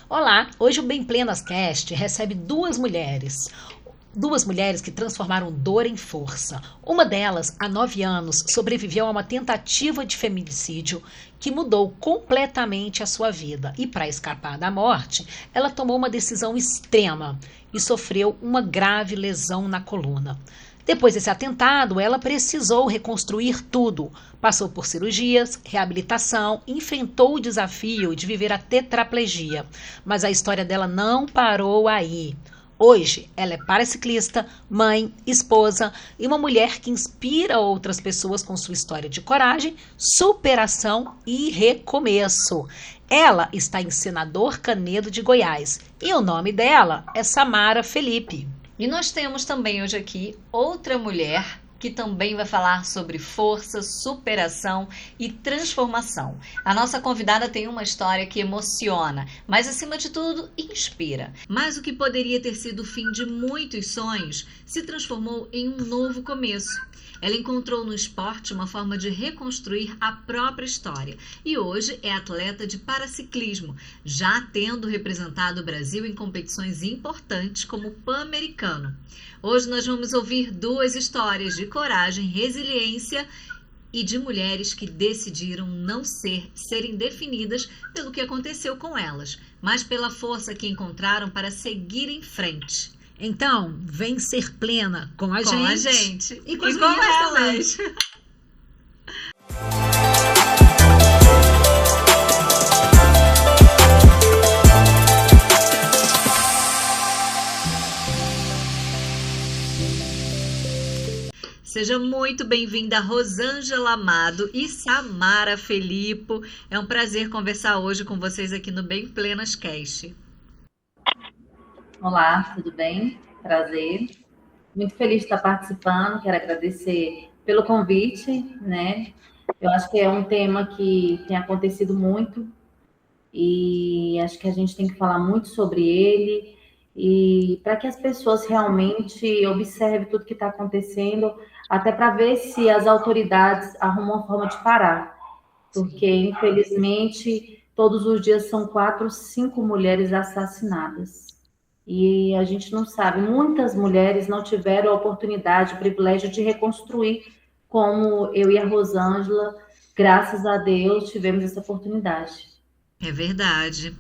Olá, hoje o Bem Plenas Cast recebe duas mulheres que transformaram dor em força. Uma delas, há 9 anos, sobreviveu a uma tentativa de feminicídio que mudou completamente a sua vida. E para escapar da morte, ela tomou uma decisão extrema e sofreu uma grave lesão na coluna. Depois desse atentado, ela precisou reconstruir tudo. Passou por cirurgias, reabilitação, enfrentou o desafio de viver a tetraplegia. Mas a história dela não parou aí. Hoje, ela é paraciclista, mãe, esposa e uma mulher que inspira outras pessoas com sua história de coragem, superação e recomeço. Ela está em Senador Canedo de Goiás e o nome dela é Samara Felipe. E nós temos também hoje aqui outra mulher que também vai falar sobre força, superação e transformação. A nossa convidada tem uma história que emociona, mas acima de tudo, inspira. Mas o que poderia ter sido o fim de muitos sonhos se transformou em um novo começo. Ela encontrou no esporte uma forma de reconstruir a própria história e hoje é atleta de paraciclismo, já tendo representado o Brasil em competições importantes como o Pan-Americano. Hoje nós vamos ouvir duas histórias de coragem, resiliência e de mulheres que decidiram não serem definidas pelo que aconteceu com elas, mas pela força que encontraram para seguir em frente. Então, vem ser plena com a gente e com elas. Seja muito bem-vinda, Rosângela Amado e Samara Felipe. É um prazer conversar hoje com vocês aqui no Bem Plenas Cast. Olá, tudo bem? Prazer. Muito feliz de estar participando. Quero agradecer pelo convite, né? Eu acho que é um tema que tem acontecido muito e acho que a gente tem que falar muito sobre ele e para que as pessoas realmente observem tudo que está acontecendo, até para ver se as autoridades arrumam uma forma de parar, porque infelizmente todos os dias são 4, 5 mulheres assassinadas. E a gente não sabe, muitas mulheres não tiveram a oportunidade, o privilégio de reconstruir, como eu e a Rosângela, graças a Deus, tivemos essa oportunidade. É verdade.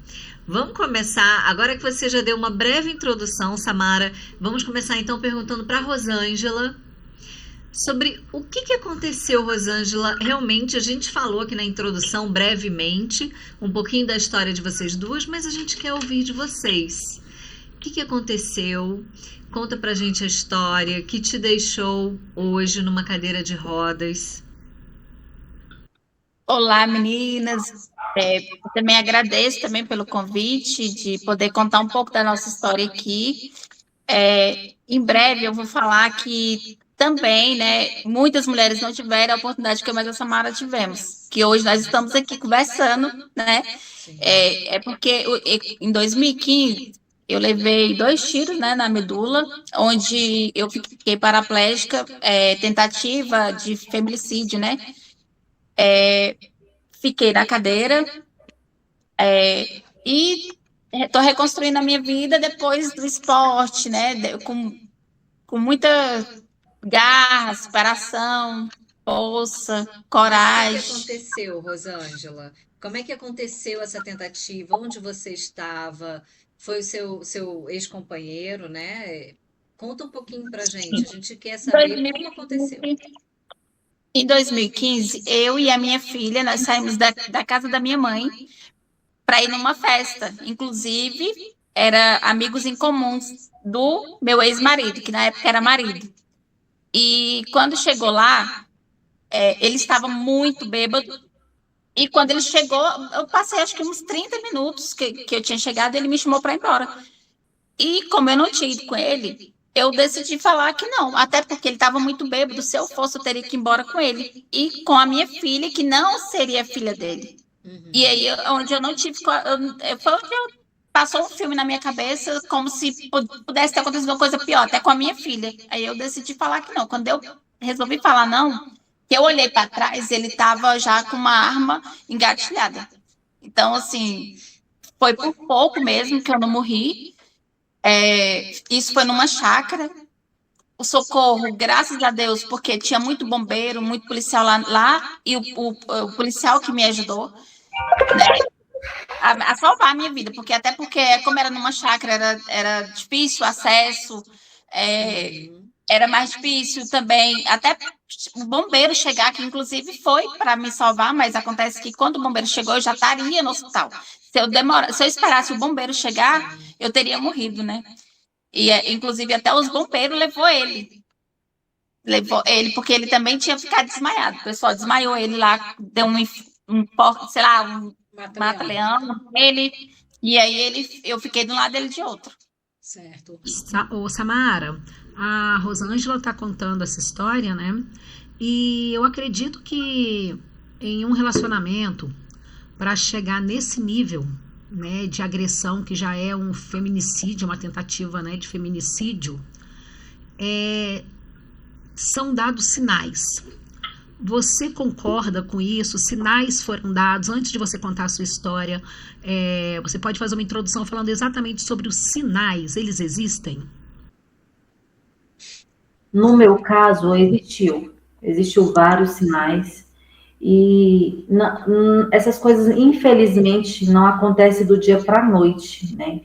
Vamos começar, agora que você já deu uma breve introdução, Samara, vamos começar então perguntando para a Rosângela sobre o que aconteceu, Rosângela. Realmente, a gente falou aqui na introdução brevemente, um pouquinho da história de vocês duas, mas a gente quer ouvir de vocês. O que aconteceu? Conta pra gente a história que te deixou hoje numa cadeira de rodas. Olá, meninas. Eu também agradeço também pelo convite de poder contar um pouco da nossa história aqui. Em breve eu vou falar que também, né, muitas mulheres não tiveram a oportunidade que eu e a Samara tivemos, que hoje nós estamos aqui conversando, né? Porque em 2015 eu levei 2 tiros, né, na medula, onde eu fiquei paraplégica, tentativa de feminicídio, né? Fiquei na cadeira e estou reconstruindo a minha vida depois do esporte, né? Com muita garra, superação, força, coragem. O que aconteceu, Rosângela? Como é que aconteceu essa tentativa? Onde você estava? Foi o seu ex-companheiro, né? Conta um pouquinho pra gente. A gente quer saber como aconteceu. Em 2015, eu e a minha filha, nós saímos da casa da minha mãe para ir numa festa. Inclusive, era amigos em comuns do meu ex-marido, que na época era marido. E quando chegou lá, ele estava muito bêbado. E quando ele chegou, eu passei acho que uns 30 minutos que eu tinha chegado, ele me chamou para ir embora. E como eu não tinha ido com ele, eu decidi falar que não, até porque ele estava muito bêbado. Se eu fosse, eu teria que ir embora com ele. E com a minha filha, que não seria filha dele. E aí, onde eu não tive. Foi onde passou um filme na minha cabeça, como se pudesse ter acontecido uma coisa pior, até com a minha filha. Aí eu decidi falar que não. Quando eu resolvi falar não, que eu olhei para trás, ele estava já com uma arma engatilhada. Então, assim, foi por pouco mesmo que eu não morri. Isso foi numa chácara. O socorro, graças a Deus, porque tinha muito bombeiro, muito policial lá e o policial que me ajudou, né, a salvar a minha vida, até porque como era numa chácara, era difícil o acesso, era mais difícil também, até o bombeiro chegar, que inclusive foi para me salvar, mas acontece que quando o bombeiro chegou, eu já estaria no hospital. Se eu esperasse o bombeiro chegar, eu teria morrido, né? E, inclusive, até os bombeiros levou porque ele também tinha ficado desmaiado. O pessoal desmaiou ele lá, deu um mata-leão nele, e aí eu fiquei de um lado dele de outro. Certo. Ô, Samara, a Rosângela está contando essa história, né? E eu acredito que em um relacionamento, para chegar nesse nível, né, de agressão, que já é um feminicídio, uma tentativa, né, de feminicídio, são dados sinais. Você concorda com isso? Sinais foram dados antes de você contar a sua história? Você pode fazer uma introdução falando exatamente sobre os sinais. Eles existem? No meu caso, existiu vários sinais. E essas coisas, infelizmente, não acontecem do dia para a noite, né?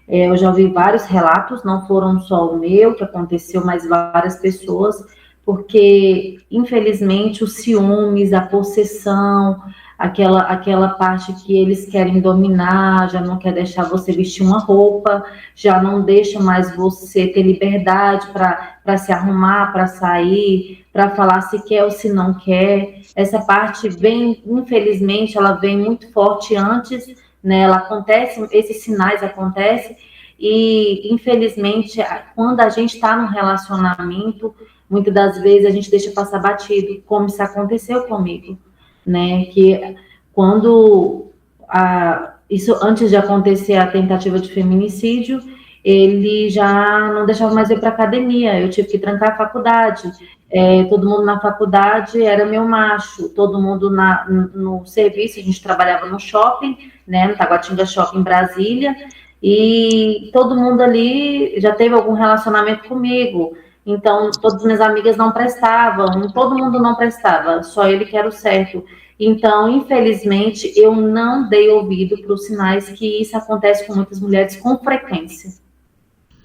Eu já ouvi vários relatos, não foram só o meu que aconteceu, mas várias pessoas, porque, infelizmente, os ciúmes, a possessão, aquela parte que eles querem dominar, já não quer deixar você vestir uma roupa, já não deixa mais você ter liberdade para se arrumar, para sair, para falar se quer ou se não quer. Essa parte vem, infelizmente, ela vem muito forte antes, né? Ela acontece, esses sinais acontecem, e infelizmente, quando a gente está num relacionamento, muitas das vezes a gente deixa passar batido, como isso aconteceu comigo, né? Que quando isso antes de acontecer a tentativa de feminicídio, ele já não deixava mais ir para academia, eu tive que trancar a faculdade. Todo mundo na faculdade era meu macho, todo mundo no serviço, a gente trabalhava no shopping, né, no Taguatinga Shopping, em Brasília, e todo mundo ali já teve algum relacionamento comigo, então todas as minhas amigas não prestavam, todo mundo não prestava, só ele que era o certo. Então, infelizmente, eu não dei ouvido para os sinais que isso acontece com muitas mulheres com frequência.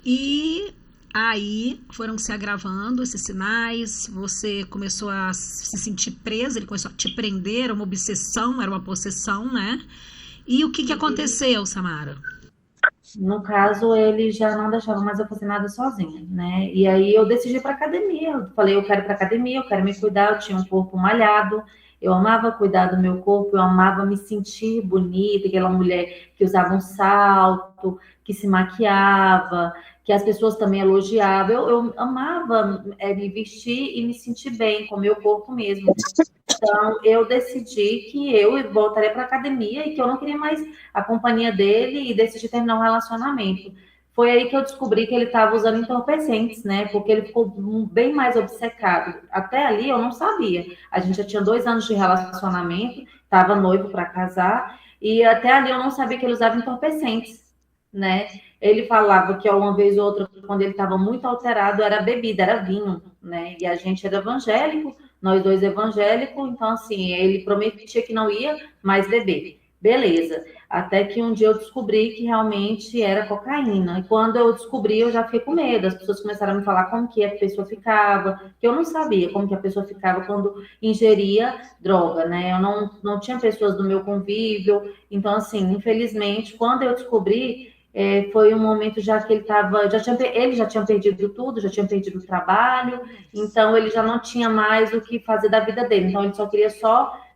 E aí foram se agravando esses sinais, você começou a se sentir presa, ele começou a te prender, era uma obsessão, era uma possessão, né? E o que aconteceu, Samara? No caso, ele já não deixava mais eu fazer nada sozinha, né? E aí eu decidi ir para academia. Eu falei, eu quero ir para academia, eu quero me cuidar. Eu tinha um corpo malhado, eu amava cuidar do meu corpo, eu amava me sentir bonita, aquela mulher que usava um salto, que se maquiava, que as pessoas também elogiavam. Eu amava me vestir e me sentir bem com o meu corpo mesmo. Então, eu decidi que eu voltaria para a academia e que eu não queria mais a companhia dele e decidi terminar um relacionamento. Foi aí que eu descobri que ele estava usando entorpecentes, né? Porque ele ficou bem mais obcecado. Até ali eu não sabia. A gente já tinha 2 anos de relacionamento, estava noivo para casar, e até ali eu não sabia que ele usava entorpecentes, né? Ele falava que uma vez ou outra, quando ele estava muito alterado, era bebida, era vinho, né? E a gente era evangélico, nós dois evangélicos, então assim, ele prometia que não ia mais beber. Beleza. Até que um dia eu descobri que realmente era cocaína. E quando eu descobri, eu já fiquei com medo. As pessoas começaram a me falar como que a pessoa ficava, que eu não sabia como que a pessoa ficava quando ingeria droga, né? Eu não tinha pessoas do meu convívio. Então, assim, infelizmente, quando eu descobri, foi um momento já que ele já tinha perdido tudo, já tinha perdido o trabalho, então ele já não tinha mais o que fazer da vida dele, então ele só queria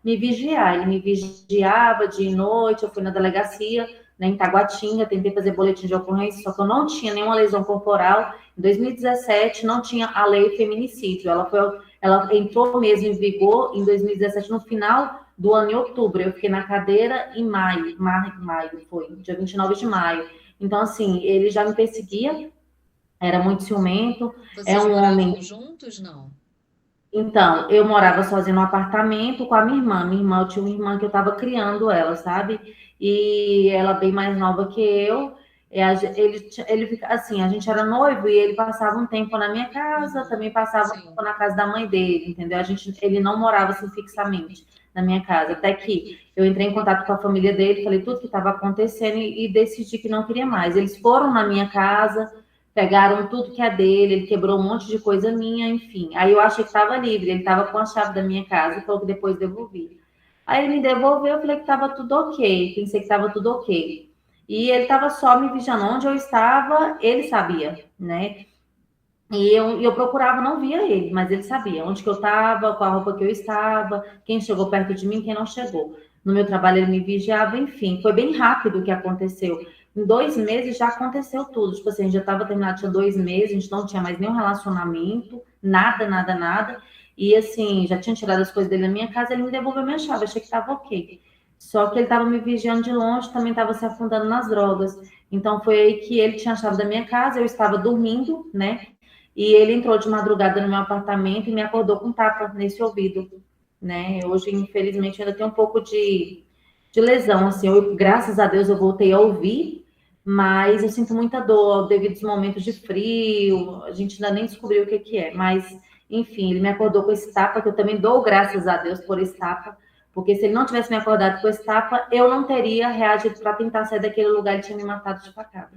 me vigiar, ele me vigiava dia e noite. Eu fui na delegacia, né, em Taguatinga, tentei fazer boletim de ocorrência, só que eu não tinha nenhuma lesão corporal. Em 2017 não tinha a lei feminicídio, ela entrou mesmo em vigor em 2017, no final do ano, em outubro. Eu fiquei na cadeira em maio foi, dia 29 de maio. Então, assim, ele já me perseguia, era muito ciumento. Vocês moravam juntos, não? Então, eu morava sozinha no apartamento com a minha irmã. Eu tinha uma irmã que eu estava criando ela, sabe? e ela bem mais nova que eu. Ele fica assim, a gente era noivo e ele passava um tempo na minha casa, também passava um tempo na casa da mãe dele, entendeu? Ele não morava assim fixamente na minha casa, até que eu entrei em contato com a família dele, falei tudo que estava acontecendo e decidi que não queria mais. Eles foram na minha casa, pegaram tudo que é dele, ele quebrou um monte de coisa minha, enfim. Aí eu achei que estava livre, ele estava com a chave da minha casa, falou que depois devolvia. Aí ele me devolveu, eu falei que estava tudo ok, pensei que estava tudo ok. E ele estava só me vigiando onde eu estava, ele sabia, né? E eu procurava, não via ele, mas ele sabia onde que eu estava, qual a roupa que eu estava, quem chegou perto de mim, quem não chegou. No meu trabalho ele me vigiava, enfim, foi bem rápido o que aconteceu. Em 2 meses já aconteceu tudo. Tipo assim, já estava terminado, tinha 2 meses, a gente não tinha mais nenhum relacionamento, nada, nada, nada. E assim, já tinha tirado as coisas dele na minha casa, ele me devolveu minha chave, achei que estava ok. Só que ele estava me vigiando de longe, também estava se afundando nas drogas. Então foi aí que ele tinha a chave da minha casa, eu estava dormindo, né? E ele entrou de madrugada no meu apartamento e me acordou com tapa nesse ouvido, né? Hoje, infelizmente, ainda tem um pouco de lesão, assim. Graças a Deus, eu voltei a ouvir, mas eu sinto muita dor devido aos momentos de frio. A gente ainda nem descobriu o que é, mas, enfim, ele me acordou com esse tapa, que eu também dou graças a Deus por esse tapa, porque se ele não tivesse me acordado com esse tapa, eu não teria reagido para tentar sair daquele lugar, ele tinha me matado de facada.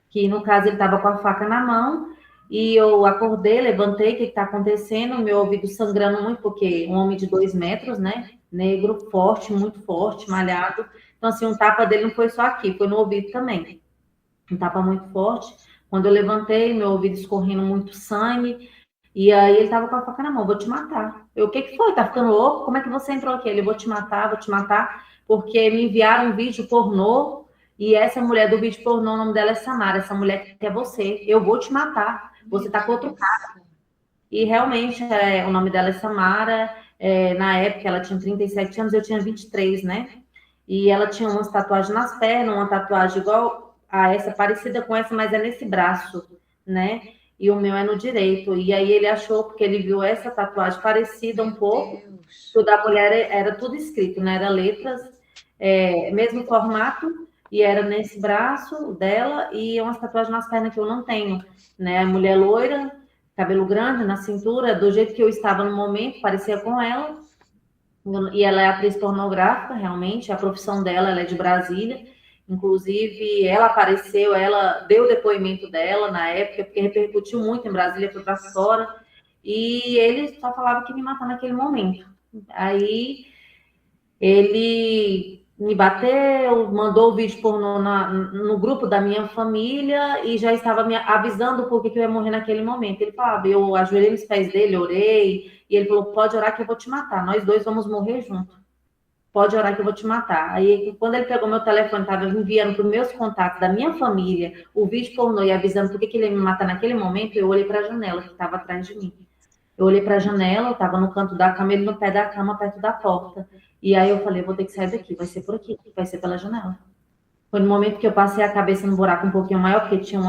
Que, no caso, ele estava com a faca na mão, e eu acordei, levantei, o que está acontecendo? Meu ouvido sangrando muito, porque um homem de 2 metros, né? Negro, forte, muito forte, malhado. Então, assim, um tapa dele não foi só aqui, foi no ouvido também. Um tapa muito forte. Quando eu levantei, meu ouvido escorrendo muito sangue. E aí ele estava com a faca na mão, vou te matar. Eu, o que foi? Tá ficando louco? Como é que você entrou aqui? Ele, vou te matar, porque me enviaram um vídeo pornô. E essa mulher do vídeo pornô, o nome dela é Samara. Essa mulher quer você. Eu vou te matar. Você tá com outro cara. E realmente, o nome dela é Samara. Na época, ela tinha 37 anos, eu tinha 23, né? E ela tinha umas tatuagens nas pernas, uma tatuagem igual a essa, parecida com essa, mas é nesse braço, né? E o meu é no direito. E aí ele achou, porque ele viu essa tatuagem parecida um pouco, que o da mulher era tudo escrito, né? Era letras, mesmo formato, e era nesse braço dela, e umas tatuagens nas pernas que eu não tenho, né? Mulher loira, cabelo grande, na cintura, do jeito que eu estava no momento, parecia com ela. E ela é atriz pornográfica, realmente, a profissão dela, ela é de Brasília. Inclusive, ela apareceu, ela deu o depoimento dela na época, porque repercutiu muito em Brasília, foi para fora. E ele só falava que me matar naquele momento. Aí ele me bateu, mandou o vídeo pornô no grupo da minha família e já estava me avisando por que eu ia morrer naquele momento. Ele falava, eu ajoelhei nos pés dele, orei, e ele falou, pode orar que eu vou te matar, nós dois vamos morrer juntos. Pode orar que eu vou te matar. Aí, quando ele pegou meu telefone, estava enviando para os meus contatos da minha família o vídeo pornô e avisando por que ele ia me matar naquele momento, eu olhei para a janela que estava atrás de mim. Eu olhei para a janela, eu estava no canto da cama, ele no pé da cama, perto da porta. E aí eu falei, vou ter que sair daqui, vai ser por aqui, vai ser pela janela. Foi no momento que eu passei a cabeça no buraco um pouquinho maior, porque tinha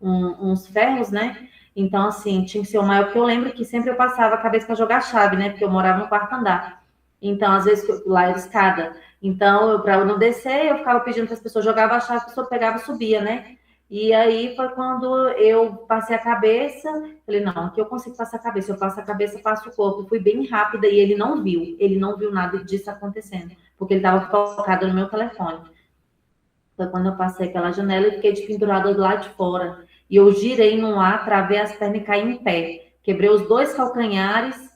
uns ferros, né? Então, assim, tinha que ser o maior, porque eu lembro que sempre eu passava a cabeça para jogar chave, né? Porque eu morava no quarto andar. Então, às vezes, lá era escada. Então, para eu não descer, eu ficava pedindo para as pessoas jogavam a chave, a pessoa pegava e subia, né? E aí foi quando eu passei a cabeça, falei, não, aqui eu consigo passar a cabeça, eu passo a cabeça, passo o corpo. Eu fui bem rápida e ele não viu nada disso acontecendo, porque ele estava focado no meu telefone. Foi quando eu passei aquela janela e fiquei pendurada do lado de fora. E eu girei no ar, travei as pernas e caí em pé. Quebrei os 2 calcanhares,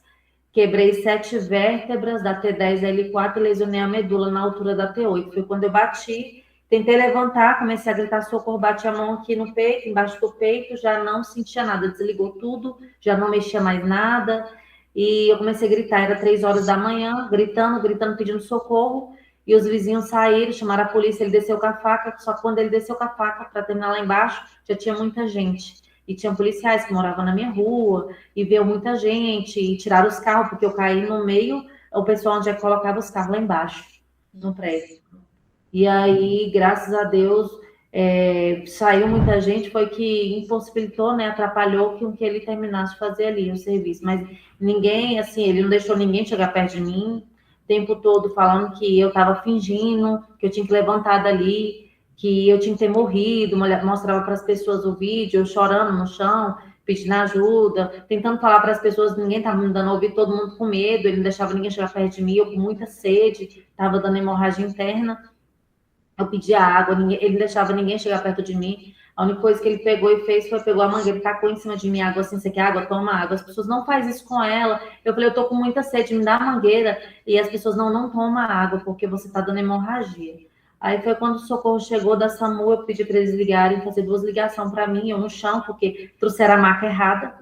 quebrei 7 vértebras da T10L4 e lesionei a medula na altura da T8. Foi quando eu bati, tentei levantar, comecei a gritar socorro, bati a mão aqui no peito, embaixo do peito, já não sentia nada, desligou tudo, já não mexia mais nada. E eu comecei a gritar, era 3 horas da manhã, gritando, pedindo socorro. E os vizinhos saíram, chamaram a polícia, ele desceu com a faca, só que quando ele desceu com a faca para terminar lá embaixo, já tinha muita gente. E tinha policiais que moravam na minha rua, e veio muita gente, e tiraram os carros, porque eu caí no meio, o pessoal onde é que colocava os carros lá embaixo, no prédio. E aí, graças a Deus, saiu muita gente, foi que impossibilitou, né, atrapalhou que ele terminasse de fazer ali o serviço. Mas ninguém, assim, ele não deixou ninguém chegar perto de mim, tempo todo falando que eu estava fingindo, que eu tinha que levantar dali, que eu tinha que ter morrido, mostrava para as pessoas o vídeo, eu chorando no chão, pedindo ajuda, tentando falar para as pessoas, ninguém estava me dando ouvido, todo mundo com medo, ele não deixava ninguém chegar perto de mim, eu com muita sede, estava dando hemorragia interna, eu pedia água, ele não deixava ninguém chegar perto de mim. A única coisa que ele pegou e fez foi pegou a mangueira e tacou em cima de mim água assim, você quer água? Toma água. As pessoas não fazem isso com ela. Eu falei, eu tô com muita sede, me dá a mangueira. E as pessoas não tomam água, porque você tá dando hemorragia. Aí foi quando o socorro chegou da SAMU, eu pedi para eles ligarem, fazer 2 ligações para mim, eu no chão, porque trouxeram a maca errada,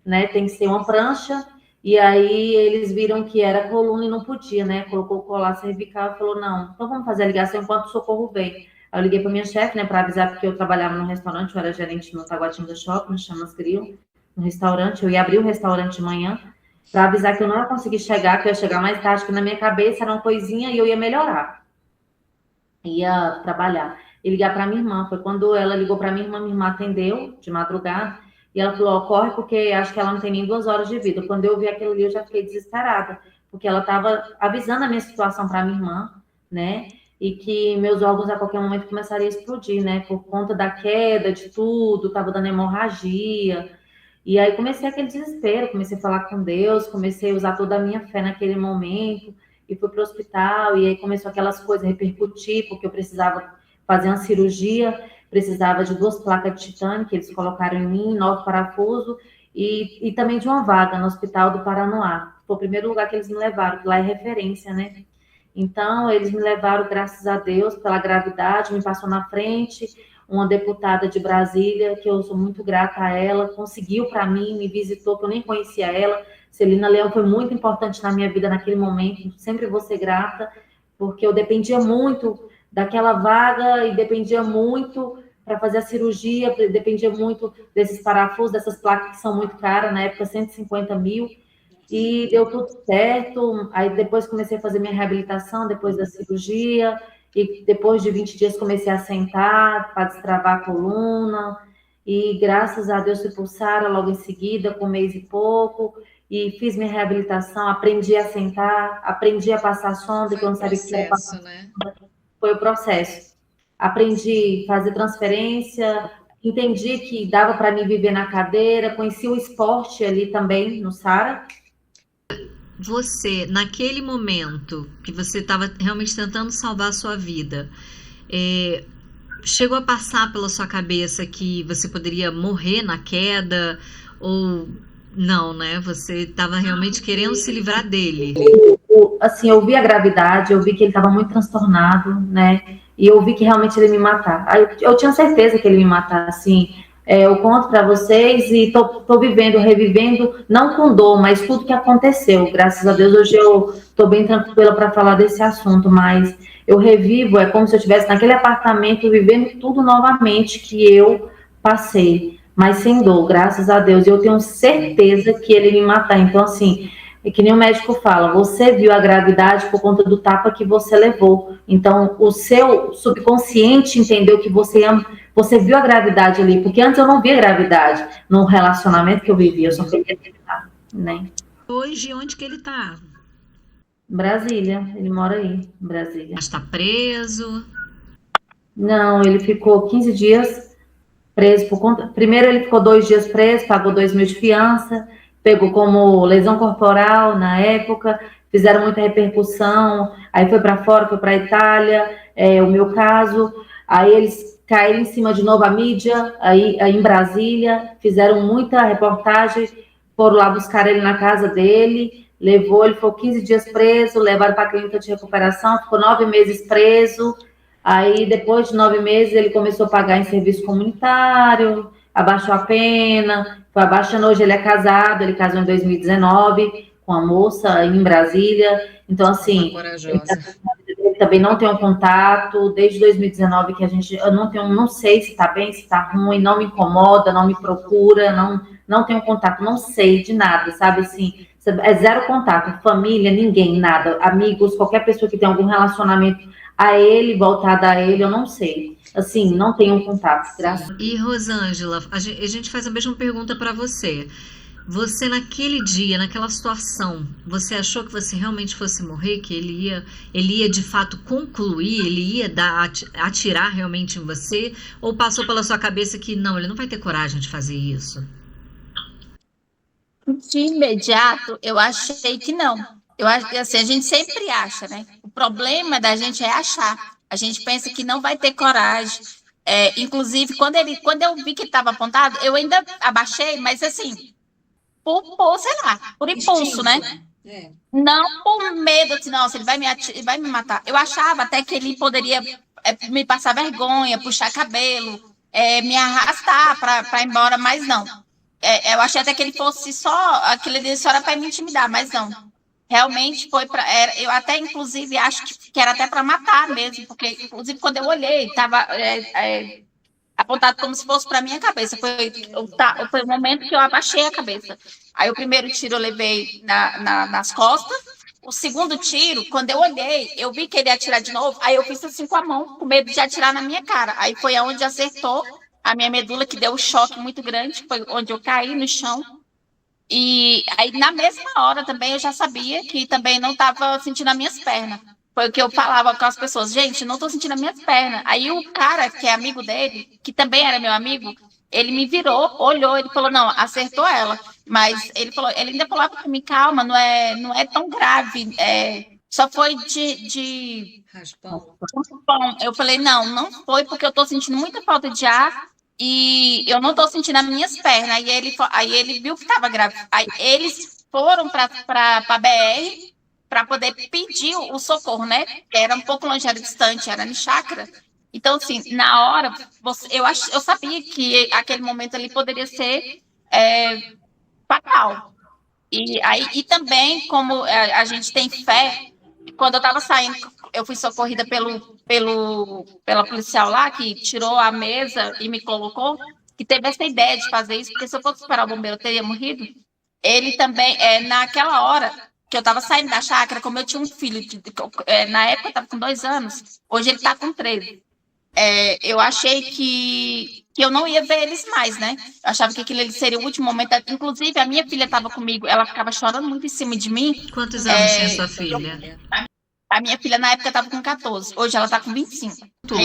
né? Tem que ser uma prancha. E aí eles viram que era coluna e não podia, né? Colocou o colar cervical e falou, não, então vamos fazer a ligação enquanto o socorro vem. Aí eu liguei para minha chefe, né, para avisar, porque eu trabalhava no restaurante, eu era gerente no Taguatinga Shopping, no Chamas Grill, no restaurante, eu ia abrir o restaurante de manhã, para avisar que eu não ia conseguir chegar, que eu ia chegar mais tarde, que na minha cabeça era uma coisinha e eu ia melhorar. Ia trabalhar. E ligar para minha irmã, foi quando ela ligou para minha irmã atendeu, de madrugada, e ela falou, corre, porque acho que ela não tem nem 2 horas de vida. Quando eu vi aquilo ali, eu já fiquei desesperada, porque ela estava avisando a minha situação para minha irmã, né, e que meus órgãos a qualquer momento começariam a explodir, né, por conta da queda, de tudo, estava dando hemorragia, e aí comecei aquele desespero, comecei a falar com Deus, comecei a usar toda a minha fé naquele momento, e fui para o hospital, e aí começou aquelas coisas a repercutir, porque eu precisava fazer uma cirurgia, precisava de 2 placas de titânio, que eles colocaram em mim, 9 parafusos, e também de uma vaga no Hospital do Paranoá. Foi o primeiro lugar que eles me levaram, que lá é referência, né? Então, eles me levaram, graças a Deus, pela gravidade, me passou na frente, uma deputada de Brasília, que eu sou muito grata a ela, conseguiu para mim, me visitou, que eu nem conhecia ela. Celina Leão foi muito importante na minha vida naquele momento, sempre vou ser grata, porque eu dependia muito daquela vaga e dependia muito para fazer a cirurgia, dependia muito desses parafusos, dessas placas que são muito caras, na época 150 mil, e deu tudo certo. Aí depois comecei a fazer minha reabilitação, depois da cirurgia, e depois de 20 dias comecei a sentar para destravar a coluna, e graças a Deus fui para o Sara logo em seguida, com 1 mês e pouco, e fiz minha reabilitação, aprendi a sentar, aprendi a passar sonda, que eu não sabia que ia passar, né? Foi o processo. Aprendi a fazer transferência, entendi que dava para mim viver na cadeira, conheci o esporte ali também, no Sara. Você, naquele momento que você estava realmente tentando salvar a sua vida, chegou a passar pela sua cabeça que você poderia morrer na queda? Ou não, né? Você estava realmente querendo se livrar dele? Assim, eu vi a gravidade, eu vi que ele estava muito transtornado, né? E eu vi que realmente ele ia me matar. Aí eu tinha certeza que ele ia me matar, assim. Eu conto para vocês e tô vivendo, revivendo, não com dor, mas tudo que aconteceu. Graças a Deus, hoje eu tô bem tranquila para falar desse assunto, mas eu revivo, é como se eu estivesse naquele apartamento vivendo tudo novamente que eu passei, mas sem dor, graças a Deus. Eu tenho certeza que ele ia me matar. Então, assim, é que nem o médico fala, você viu a gravidade por conta do tapa que você levou. Então, o seu subconsciente entendeu que você viu a gravidade ali, porque antes eu não via gravidade no relacionamento que eu vivia, eu só queria terminar, né? Hoje, onde que ele tá? Brasília, ele mora aí, em Brasília. Mas tá preso? Não, ele ficou 15 dias preso por conta... Primeiro ele ficou 2 dias preso, pagou 2 mil de fiança, pegou como lesão corporal na época, fizeram muita repercussão, aí foi para fora, foi para a Itália, o meu caso, aí eles caíram em cima de novo a mídia, aí em Brasília, fizeram muita reportagem, foram lá buscar ele na casa dele, levou, ele ficou 15 dias preso, levaram para a clínica de recuperação, ficou 9 meses preso, aí depois de 9 meses ele começou a pagar em serviço comunitário, abaixou a pena, foi abaixando. Hoje ele é casado, ele casou em 2019 com a moça em Brasília, então assim, ele também não tem um contato, desde 2019 que eu não sei se está bem, se está ruim, não me incomoda, não me procura, não tenho contato, não sei de nada, sabe, assim, é zero contato, família, ninguém, nada, amigos, qualquer pessoa que tem algum relacionamento a ele, voltada a ele, eu não sei. Assim, não tenho contato, graças a Deus. E Rosângela, a gente faz a mesma pergunta para você. Você naquele dia, naquela situação, você achou que você realmente fosse morrer, que ele ia de fato concluir, ele ia atirar realmente em você? Ou passou pela sua cabeça que não, ele não vai ter coragem de fazer isso? De imediato, eu achei que não. Eu acho que assim, a gente sempre acha, né? O problema da gente é achar. A gente pensa que não vai ter coragem. Inclusive, quando eu vi que ele estava apontado, eu ainda abaixei, mas assim, sei lá, por impulso, né? Não por medo, assim, nossa, ele vai me matar. Eu achava até que ele poderia me passar vergonha, puxar cabelo, me arrastar para ir embora, mas não. Eu achei até que ele fosse aquilo ali só era para me intimidar, mas não. Realmente foi para. Eu até, inclusive, acho que era até para matar mesmo, porque, inclusive, quando eu olhei, estava apontado como se fosse para minha cabeça. Foi o momento que eu abaixei a cabeça. Aí o primeiro tiro eu levei nas costas. O segundo tiro, quando eu olhei, eu vi que ele ia atirar de novo. Aí eu fiz assim com a mão, com medo de atirar na minha cara. Aí foi aonde acertou a minha medula, que deu um choque muito grande. Foi onde eu caí no chão. E aí, na mesma hora também, eu já sabia que também não estava sentindo as minhas pernas. Foi o que eu falava com as pessoas, gente, não estou sentindo as minhas pernas. Aí o cara, que é amigo dele, que também era meu amigo, ele me virou, olhou, ele falou, não, acertou ela. Mas ele ainda falava para mim, calma, não é tão grave, só foi de Raspão. Eu falei, não foi, porque eu estou sentindo muita falta de ar e eu não estou sentindo as minhas pernas. Aí ele viu que estava grave. Aí eles foram para a BR para poder pedir o socorro, né? Era um pouco longe, era distante, era em chácara. Então, assim, na hora, eu sabia que aquele momento ali poderia ser fatal. E também, como a gente tem fé, quando eu estava saindo, eu fui socorrida pela policial lá, que tirou a mesa e me colocou, que teve essa ideia de fazer isso, porque se eu fosse esperar o bombeiro, eu teria morrido. Ele também, naquela hora que eu estava saindo da chácara, como eu tinha um filho, na época eu estava com 2 anos, hoje ele está com 13. Eu achei que eu não ia ver eles mais, né? Eu achava que aquele seria o último momento. Inclusive, a minha filha estava comigo, ela ficava chorando muito em cima de mim. Quantos anos tem a sua filha? A minha filha, na época, estava com 14. Hoje ela está com 25. Tudo.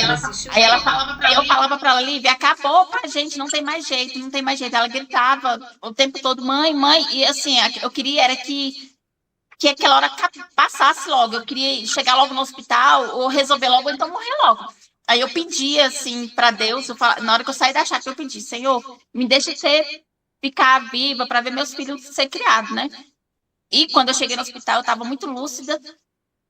Aí eu falava para ela, Lívia, acabou pra gente, não tem mais jeito, não tem mais jeito. Ela gritava o tempo todo, mãe, mãe. E assim, eu queria era que aquela hora passasse logo. Eu queria chegar logo no hospital, ou resolver logo, ou então morrer logo. Aí eu pedi, assim, para Deus, na hora que eu saí da chácara, eu pedi, Senhor, me deixa ficar viva para ver meus filhos ser criados, né? E quando eu cheguei no hospital, eu estava muito lúcida.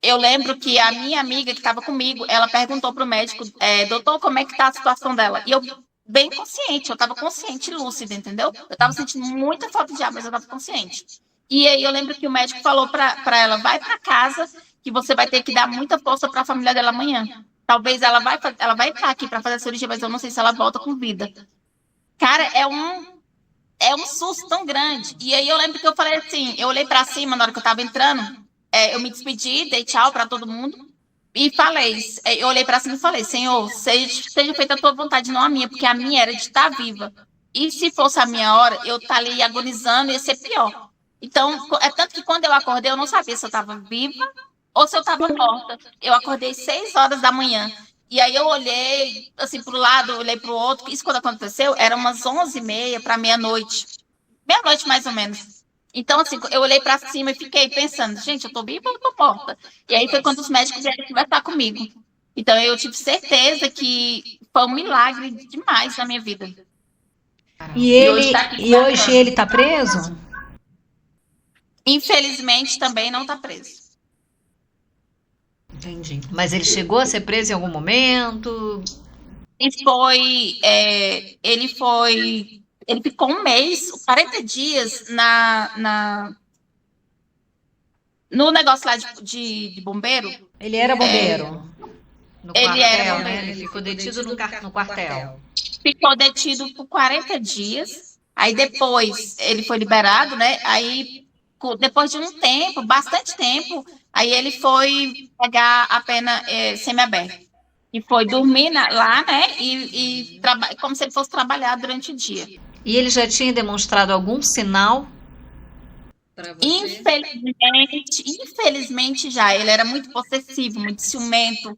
Eu lembro que a minha amiga que estava comigo, ela perguntou para o médico, doutor, como é que está a situação dela? E eu, bem consciente, eu estava consciente e lúcida, entendeu? Eu estava sentindo muita falta de ar, mas eu estava consciente. E aí eu lembro que o médico falou para ela, vai para casa, que você vai ter que dar muita força para a família dela amanhã. Talvez ela vai estar aqui para fazer a cirurgia, mas eu não sei se ela volta com vida. Cara, é um susto tão grande. E aí eu lembro que eu falei assim, eu olhei para cima na hora que eu estava entrando, eu me despedi, dei tchau para todo mundo e falei, eu olhei para cima e falei, Senhor, seja feita a tua vontade, não a minha, porque a minha era de estar viva. E se fosse a minha hora, eu estar ali agonizando, ia ser pior. Então, tanto que quando eu acordei, eu não sabia se eu estava viva ou se eu estava morta. Eu acordei 6 horas da manhã. E aí eu olhei, assim, para o lado, olhei para o outro. Isso quando aconteceu, era umas 11h30 para meia-noite. Meia-noite, mais ou menos. Então, assim, eu olhei para cima e fiquei pensando, gente, eu estou viva ou estou morta? E aí foi quando os médicos vieram conversar comigo. Então, eu tive certeza que foi um milagre demais na minha vida. E hoje ele está preso? Infelizmente, também não está preso. Entendi. Mas ele chegou a ser preso em algum momento? Ele ficou 1 mês, 40 dias no negócio lá de bombeiro. Ele era bombeiro? Ele era bombeiro. Né? Ele ficou detido no quartel. Ficou detido por 40 dias. Aí depois ele foi liberado, né? Aí depois de um tempo, bastante tempo, aí ele foi pegar a pena semiaberta. E foi dormir lá, né? E como se ele fosse trabalhar durante o dia. E ele já tinha demonstrado algum sinal Pra você? Infelizmente já. Ele era muito possessivo, muito ciumento,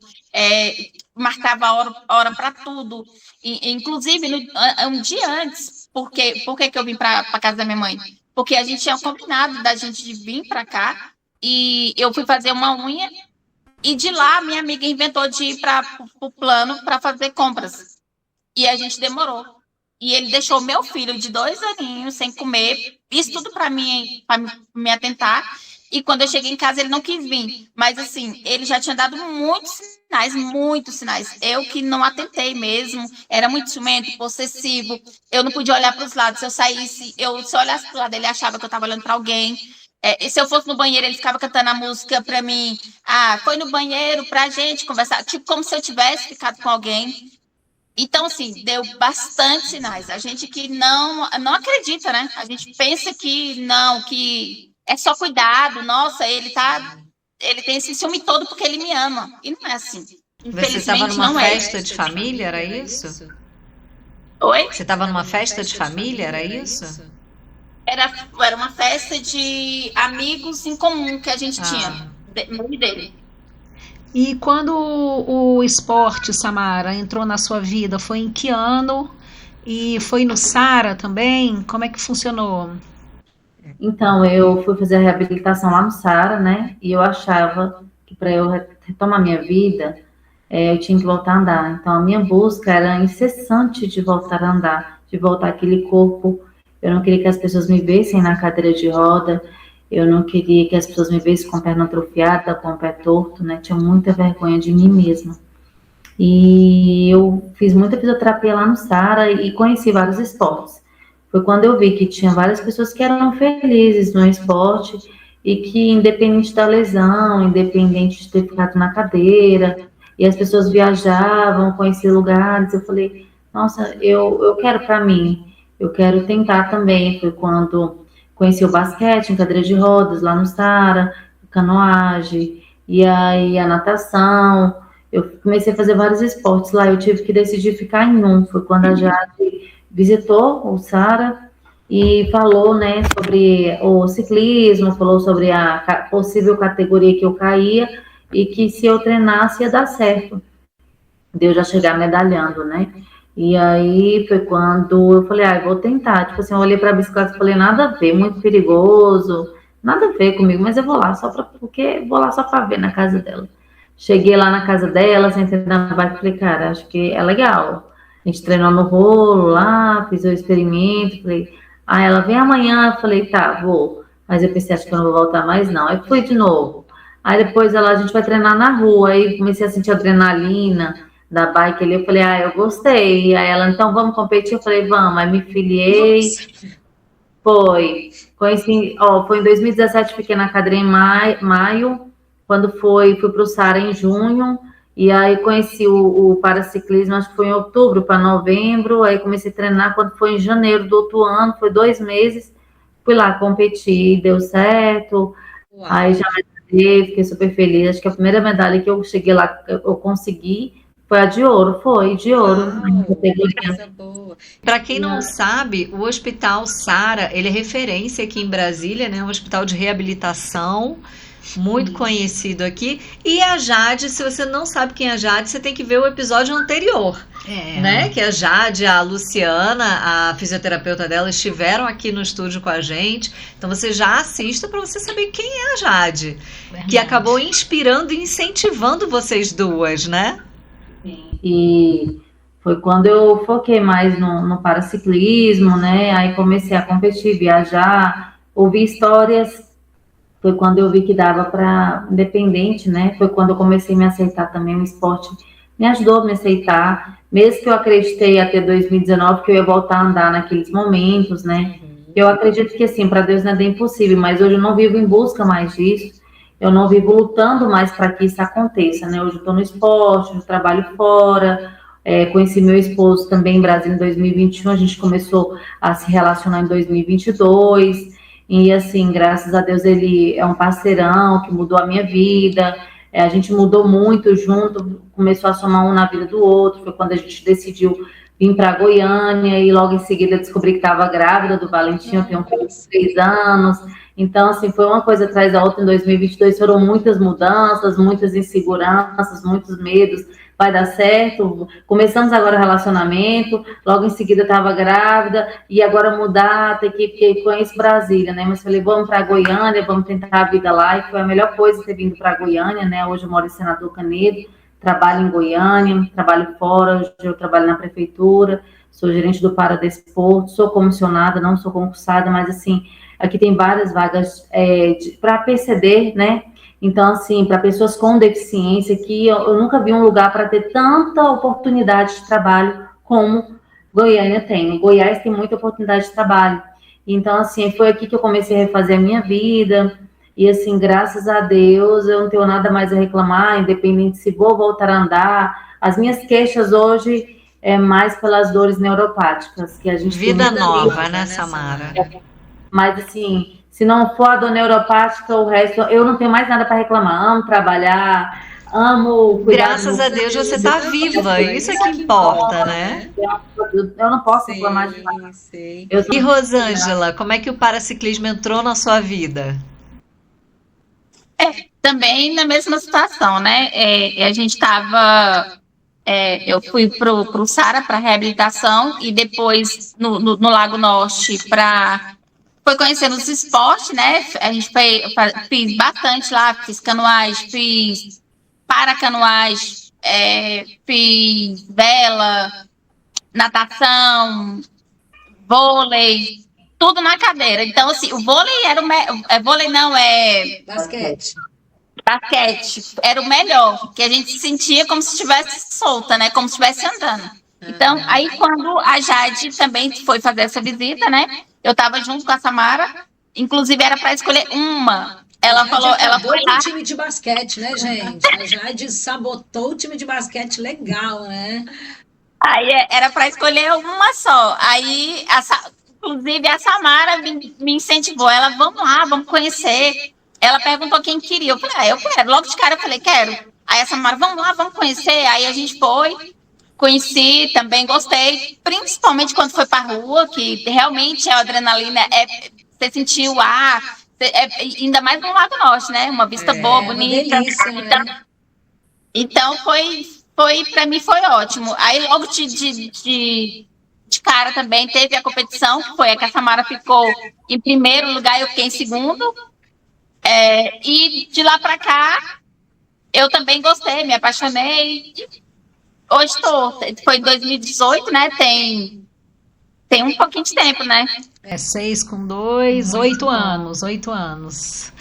marcava hora para tudo. Inclusive, um dia antes, por que eu vim para casa da minha mãe? Porque a gente tinha combinado da gente de vir para cá e eu fui fazer uma unha e de lá minha amiga inventou de ir para o plano para fazer compras. E a gente demorou. E ele deixou meu filho de 2 aninhos sem comer, isso tudo para me atentar. E quando eu cheguei em casa, ele não quis vir. Mas, assim, ele já tinha dado muitos sinais. Eu que não atentei mesmo, era muito ciumento, possessivo. Eu não podia olhar para os lados. Se eu saísse, se eu olhasse para o lado, ele achava que eu estava olhando para alguém. E se eu fosse no banheiro, ele ficava cantando a música para mim. Foi no banheiro pra gente conversar. Tipo, como se eu tivesse ficado com alguém. Então, assim, deu bastante sinais. A gente que não acredita, né? A gente pensa que não, que é só cuidado. Nossa, ele tem esse ciúme todo porque ele me ama. E não é assim. Você estava numa festa de família, era isso? Oi? Você estava numa festa de família, era isso? Era uma festa de amigos em comum que a gente tinha, dele. E quando o esporte, Samara, entrou na sua vida, foi em que ano? E foi no Sara também? Como é que funcionou? Então, eu fui fazer a reabilitação lá no Sara, né? E eu achava que para eu retomar minha vida, eu tinha que voltar a andar. Então, a minha busca era incessante de voltar a andar, de voltar àquele corpo. Eu não queria que as pessoas me vissem na cadeira de roda. Eu não queria que as pessoas me vissem com a perna atrofiada, com o pé torto, né? Tinha muita vergonha de mim mesma. E eu fiz muita fisioterapia lá no Sara e conheci vários esportes. Foi quando eu vi que tinha várias pessoas que eram felizes no esporte e que, independente da lesão, independente de ter ficado na cadeira, e as pessoas viajavam, conheciam lugares, eu falei, nossa, eu quero para mim, eu quero tentar também. Foi quando conheci o basquete em cadeira de rodas lá no Sara, canoagem, e aí a natação. Eu comecei a fazer vários esportes lá, eu tive que decidir ficar em um. Foi quando a Jade visitou o Sara e falou, né, sobre o ciclismo, falou sobre a possível categoria que eu caía e que se eu treinasse ia dar certo, de eu já chegar medalhando, né? E aí foi quando eu falei, eu vou tentar. Tipo assim, eu olhei para a bicicleta e falei, nada a ver, muito perigoso, nada a ver comigo, mas eu vou lá vou lá só para ver na casa dela. Cheguei lá na casa dela, sentei na bike e falei, cara, acho que é legal. A gente treinou no rolo lá, fiz o experimento, falei, ela vem amanhã, eu falei, tá, vou. Mas eu pensei, acho que eu não vou voltar mais não. Aí fui de novo. Aí depois a gente vai treinar na rua, aí comecei a sentir adrenalina da bike ali, eu falei, eu gostei. Aí ela, então vamos competir? Eu falei, vamos. Aí me filiei. Foi em 2017, fiquei na cadeira em maio, quando fui para o Sara em junho, e aí conheci o paraciclismo, acho que foi em outubro para novembro, aí comecei a treinar quando foi em janeiro do outro ano, foi 2 meses, fui lá competir, deu certo. Uau. Aí já fiquei super feliz, acho que a primeira medalha que eu cheguei lá, eu consegui, foi a de ouro, coisa boa. Para quem não sabe, o Hospital Sara, ele é referência aqui em Brasília, né? Um hospital de reabilitação, muito conhecido aqui. E a Jade, se você não sabe quem é a Jade, você tem que ver o episódio anterior, né? Que a Jade, a Luciana, a fisioterapeuta dela, estiveram aqui no estúdio com a gente. Então você já assista para você saber quem é a Jade, que acabou inspirando e incentivando vocês duas, né? E foi quando eu foquei mais no paraciclismo, né? Aí comecei a competir, viajar, ouvir histórias. Foi quando eu vi que dava para independente, né? Foi quando eu comecei a me aceitar também. O esporte me ajudou a me aceitar. Mesmo que eu acreditei até 2019 que eu ia voltar a andar naqueles momentos, né? Eu acredito que, assim, para Deus nada é impossível, mas hoje eu não vivo em busca mais disso. Eu não vivo lutando mais para que isso aconteça, né? Hoje eu estou no esporte, eu trabalho fora, conheci meu esposo também em Brasília em 2021, a gente começou a se relacionar em 2022, e assim, graças a Deus ele é um parceirão que mudou a minha vida, a gente mudou muito junto, começou a somar um na vida do outro, foi quando a gente decidiu vim para Goiânia e logo em seguida descobri que estava grávida do Valentim, eu tenho um filho de 3 anos. Então, assim, foi uma coisa atrás da outra. Em 2022 foram muitas mudanças, muitas inseguranças, muitos medos. Vai dar certo? Começamos agora o relacionamento, logo em seguida estava grávida, e agora mudar, porque conheço Brasília, né? Mas falei, vamos para Goiânia, vamos tentar a vida lá, e foi a melhor coisa ter vindo para Goiânia, né? Hoje eu moro em Senador Canedo, trabalho em Goiânia, trabalho fora, hoje eu trabalho na prefeitura, sou gerente do Paradesporto, sou comissionada, não sou concursada, mas assim, aqui tem várias vagas para PCD, né? Então, assim, para pessoas com deficiência, que eu nunca vi um lugar para ter tanta oportunidade de trabalho como Goiânia tem. Goiás tem muita oportunidade de trabalho. Então, assim, foi aqui que eu comecei a refazer a minha vida. E, assim, graças a Deus, eu não tenho nada mais a reclamar, independente se vou voltar a andar. As minhas queixas hoje é mais pelas dores neuropáticas, que a gente Vida nova, né, Samara? Mas, assim, se não for a dor neuropática, o resto, eu não tenho mais nada para reclamar. Amo trabalhar, amo cuidar. Graças a Deus você está viva, isso é que importa, né? Eu não posso reclamar de nada. E Rosângela, como é que o paraciclismo entrou na sua vida? Também na mesma situação, né? A gente estava. Eu fui para o Sara para reabilitação e depois no Lago Norte foi conhecendo os esportes, né? A gente fiz bastante lá, fiz canoagem, fiz paracanoagem, fiz vela, natação, vôlei, tudo na cadeira. Então, assim, o vôlei era vôlei não, basquete era o melhor, que a gente se sentia como se estivesse solta, né? Como se estivesse andando. Então, aí quando a Jade também foi fazer essa visita, né? Eu estava junto com a Samara, inclusive era para escolher uma. Ela falou, ela foi lá. O time de basquete, né, gente? A Jade sabotou o time de basquete legal, né? Aí era para escolher uma só. Aí, inclusive, a Samara me incentivou. Ela, vamos lá, vamos conhecer. Ela perguntou quem queria. Eu falei, eu quero. Logo de cara eu falei, quero. Aí a Samara, vamos lá, vamos conhecer. Aí a gente foi, conheci, também gostei. Principalmente quando foi pra rua, que realmente a adrenalina você sentiu o ar, ainda mais no Lago Norte, né? Uma vista boa, bonita. Delícia, né? Então para mim foi ótimo. Aí logo de cara também teve a competição, que foi a que a Samara ficou em primeiro lugar, eu fiquei em segundo. E de lá para cá, eu também gostei, me apaixonei. Hoje foi em 2018, né? Tem um pouquinho de tempo, né? 6 com 2, 8 anos, 8 anos.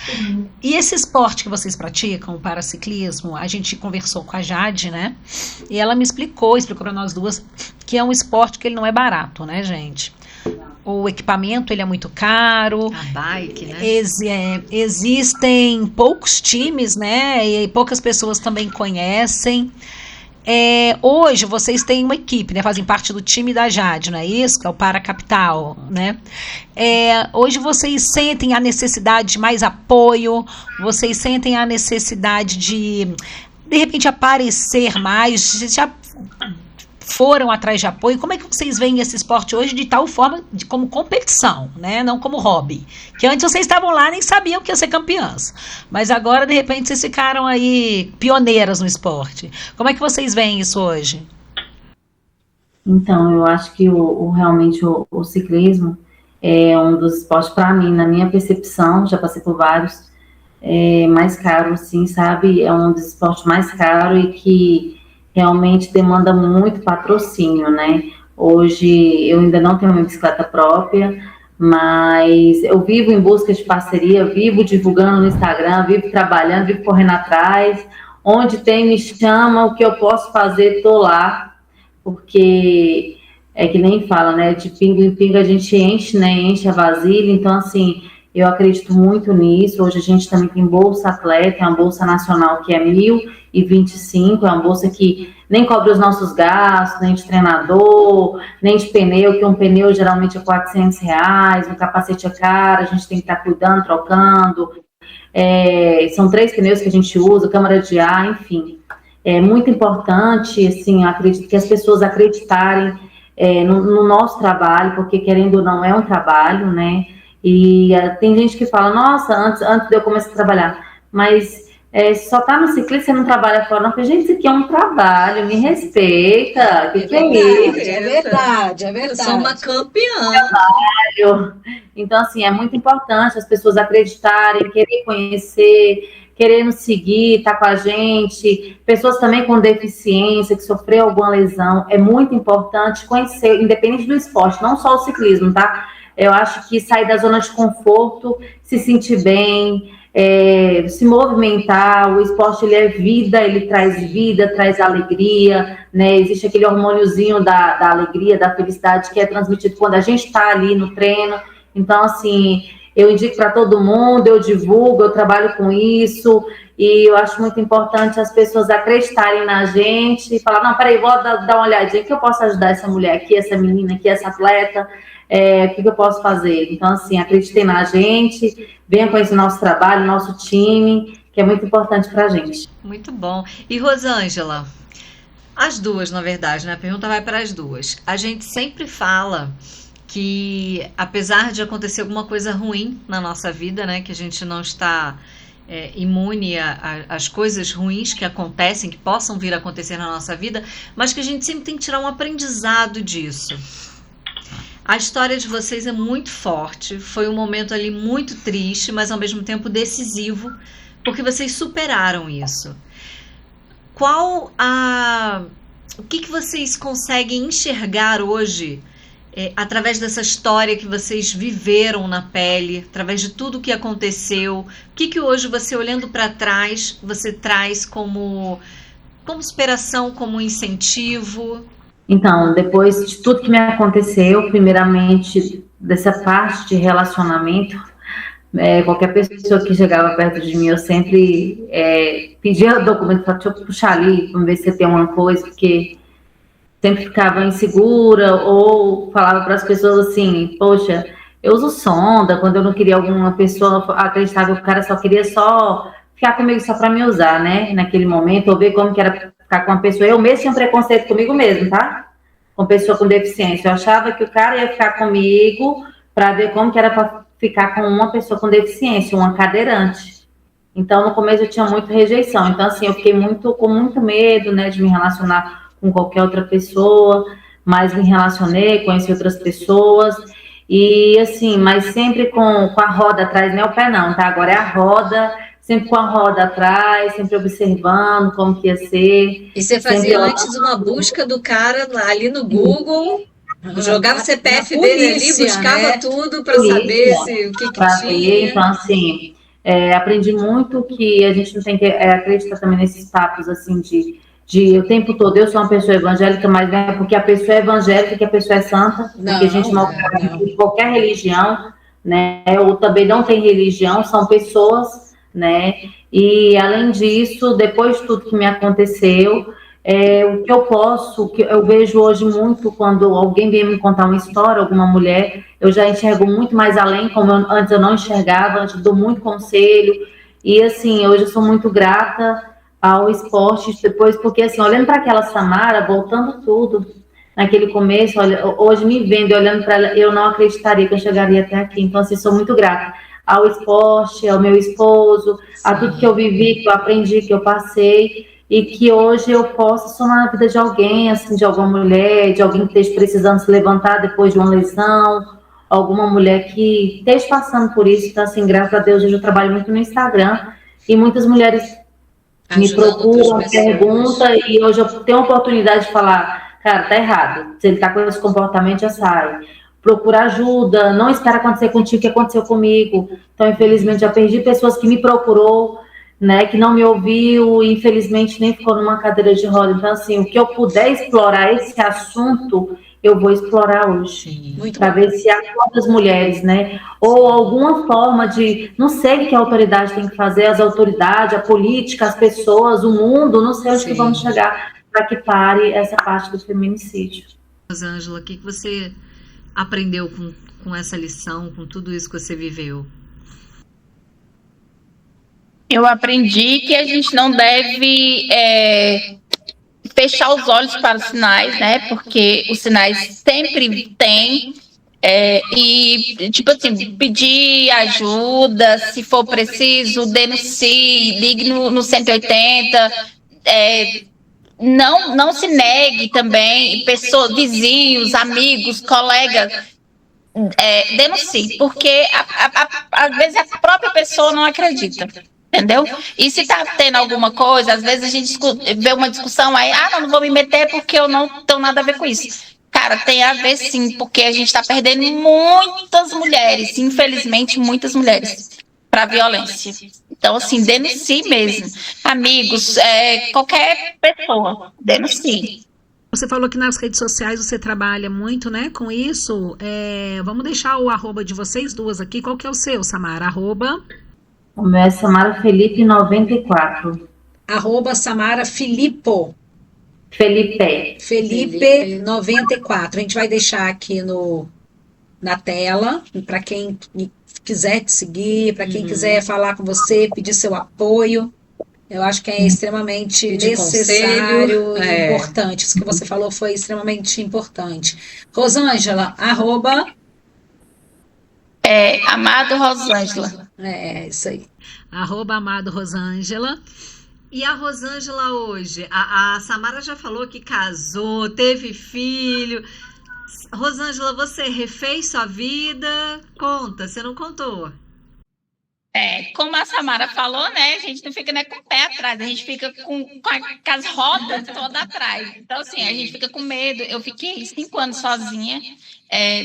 E esse esporte que vocês praticam, o paraciclismo, a gente conversou com a Jade, né? E ela me explicou para nós duas, que é um esporte que ele não é barato, né, gente? O equipamento, ele é muito caro. A bike, né? Existem poucos times, né? E poucas pessoas também conhecem. Hoje vocês têm uma equipe, né? Fazem parte do time da Jade, não é isso? Que é o Paracapital, né? Hoje vocês sentem a necessidade de mais apoio, vocês sentem a necessidade de repente, aparecer mais, já foram atrás de apoio. Como é que vocês veem esse esporte hoje de tal forma, como competição, né? Não como hobby? Que antes vocês estavam lá e nem sabiam que ia ser campeãs. Mas agora, de repente, vocês ficaram aí pioneiras no esporte. Como é que vocês veem isso hoje? Então, eu acho que realmente o ciclismo é um dos esportes, para mim, na minha percepção, já passei por vários, mais caro, assim, sabe? É um dos esportes mais caros e que realmente demanda muito patrocínio, né? Hoje eu ainda não tenho minha bicicleta própria, mas eu vivo em busca de parceria, vivo divulgando no Instagram, vivo trabalhando, vivo correndo atrás. Onde tem, me chama, o que eu posso fazer, tô lá, porque é que nem fala, né? De pingo em pingo a gente enche, né? Enche a vasilha, então assim, eu acredito muito nisso. Hoje a gente também tem Bolsa Atleta, é uma bolsa nacional que é 1.025, é uma bolsa que nem cobre os nossos gastos, nem de treinador, nem de pneu, que um pneu geralmente é R$400, um capacete é caro, a gente tem que estar cuidando, trocando. São 3 pneus que a gente usa, câmara de ar, enfim. É muito importante, assim, acredito que as pessoas acreditarem no nosso trabalho, porque querendo ou não é um trabalho, né? E tem gente que fala, nossa, antes de eu começar a trabalhar, mas só tá no ciclista, você não trabalha fora, não. Eu falei, gente, isso aqui é um trabalho, me respeita, que é isso? É verdade, é verdade. Eu sou uma campeã. Então, assim, é muito importante as pessoas acreditarem, querer conhecer, querer nos seguir, estar com a gente. Pessoas também com deficiência, que sofreu alguma lesão, é muito importante conhecer, independente do esporte, não só o ciclismo, tá? Eu acho que sair da zona de conforto, se sentir bem, se movimentar, o esporte ele é vida, traz alegria, né? Existe aquele hormôniozinho da alegria, da felicidade que é transmitido quando a gente está ali no treino. Então, assim, eu indico para todo mundo, eu divulgo, eu trabalho com isso, e eu acho muito importante as pessoas acreditarem na gente e falar, não, peraí, vou dar uma olhadinha, que eu posso ajudar essa mulher aqui, essa menina aqui, essa atleta, o que eu posso fazer? Então, assim, acreditem na gente, venham conhecer nosso trabalho, nosso time, que é muito importante para a gente. Muito bom. E Rosângela, as duas, na verdade, né? A pergunta vai para as duas. A gente sempre fala que, apesar de acontecer alguma coisa ruim na nossa vida, né? Que a gente não está imune às coisas ruins que acontecem, que possam vir a acontecer na nossa vida, mas que a gente sempre tem que tirar um aprendizado disso. A história de vocês é muito forte, foi um momento ali muito triste, mas ao mesmo tempo decisivo, porque vocês superaram isso. O que vocês conseguem enxergar hoje, através dessa história que vocês viveram na pele, através de tudo que aconteceu? O que hoje você, olhando para trás, você traz como superação, como incentivo? Então, depois de tudo que me aconteceu, primeiramente dessa parte de relacionamento, qualquer pessoa que chegava perto de mim, eu sempre pedia o documento, falava, deixa eu puxar ali, vamos ver se tem uma coisa, porque sempre ficava insegura, ou falava para as pessoas assim, poxa, eu uso sonda, quando eu não queria alguma pessoa, acreditava que o cara só queria ficar comigo só para me usar, né, naquele momento, ou ver como que era ficar com uma pessoa. Eu mesmo tinha um preconceito comigo mesmo, tá? Com pessoa com deficiência. Eu achava que o cara ia ficar comigo para ver como que era para ficar com uma pessoa com deficiência, uma cadeirante. Então, no começo eu tinha muita rejeição. Então, assim, eu fiquei com muito medo, né, de me relacionar com qualquer outra pessoa, mas me relacionei, conheci outras pessoas, e assim, mas sempre com a roda atrás, não é o pé não, tá? Agora é a roda, sempre com a roda atrás, sempre observando como que ia ser. E você fazia antes uma busca do cara ali no Google, jogava o CPF dele ali, buscava tudo para saber o que tinha. Então, assim, aprendi muito que a gente não tem que acreditar também nesses papos, assim, de o tempo todo, eu sou uma pessoa evangélica, mas não é porque a pessoa é evangélica que a pessoa é santa, porque a gente não de qualquer religião, né, ou também não tem religião, são pessoas, né, e além disso, depois de tudo que me aconteceu, o que eu vejo hoje muito, quando alguém vem me contar uma história, alguma mulher, eu já enxergo muito mais além, como antes eu não enxergava, antes dou muito conselho, e assim, hoje eu sou muito grata ao esporte, depois, porque assim, olhando para aquela Samara, voltando tudo, naquele começo, olha, hoje me vendo, olhando para ela, eu não acreditaria que eu chegaria até aqui, então assim, sou muito grata ao esporte, ao meu esposo, a tudo que eu vivi, que eu aprendi, que eu passei, e que hoje eu posso somar na vida de alguém, assim, de alguma mulher, de alguém que esteja precisando se levantar depois de uma lesão, alguma mulher que esteja passando por isso. Então assim, graças a Deus, hoje eu trabalho muito no Instagram, e muitas mulheres me procuram, perguntam, e hoje eu tenho a oportunidade de falar, cara, tá errado, se ele tá com esse comportamento, já sai. Procura ajuda, não espera acontecer contigo o que aconteceu comigo. Então, infelizmente, já perdi pessoas que me procurou, né, que não me ouviu, e infelizmente nem ficou numa cadeira de roda. Então, assim, o que eu puder explorar esse assunto, eu vou explorar hoje, para ver se há quantas mulheres, né, ou alguma forma de, não sei o que a autoridade tem que fazer, as autoridades, a política, as pessoas, o mundo, não sei onde que vamos chegar para que pare essa parte do feminicídio. Rosângela, o que você aprendeu com essa lição, com tudo isso que você viveu? Eu aprendi que a gente não deve fechar os olhos para os sinais, né? Porque os sinais sempre têm. E, tipo assim, pedir ajuda, se for preciso, denuncie, ligue no 180, não se negue também, pessoas, vizinhos, amigos, colegas, denuncie, porque às vezes a própria pessoa não acredita. Entendeu? E se tá tendo alguma coisa, às vezes a gente vê uma discussão aí, não vou me meter porque eu não tenho nada a ver com isso. Cara, tem a ver sim, porque a gente está perdendo muitas mulheres, infelizmente, muitas mulheres para a violência. Então, assim, denuncie mesmo. Amigos, qualquer pessoa, denuncie. Você falou que nas redes sociais você trabalha muito, né, com isso. Vamos deixar o arroba de vocês duas aqui. Qual que é o seu, Samara? O meu é Samara Felipe 94. Arroba Samara Filipe 94. A gente vai deixar aqui na tela, para quem quiser te seguir, para quem quiser falar com você, pedir seu apoio. Eu acho que é extremamente necessário e importante. Isso que você falou foi extremamente importante. Rosângela, arroba... Amado Rosângela. Isso aí. Arroba Amado Rosângela. E a Rosângela hoje? A Samara já falou que casou, teve filho. Rosângela, você refez sua vida? Conta, você não contou. Como a Samara falou, né? A gente não fica com o pé atrás, a gente fica com as rodas todas atrás. Então, assim, a gente fica com medo. Eu fiquei 5 anos sozinha,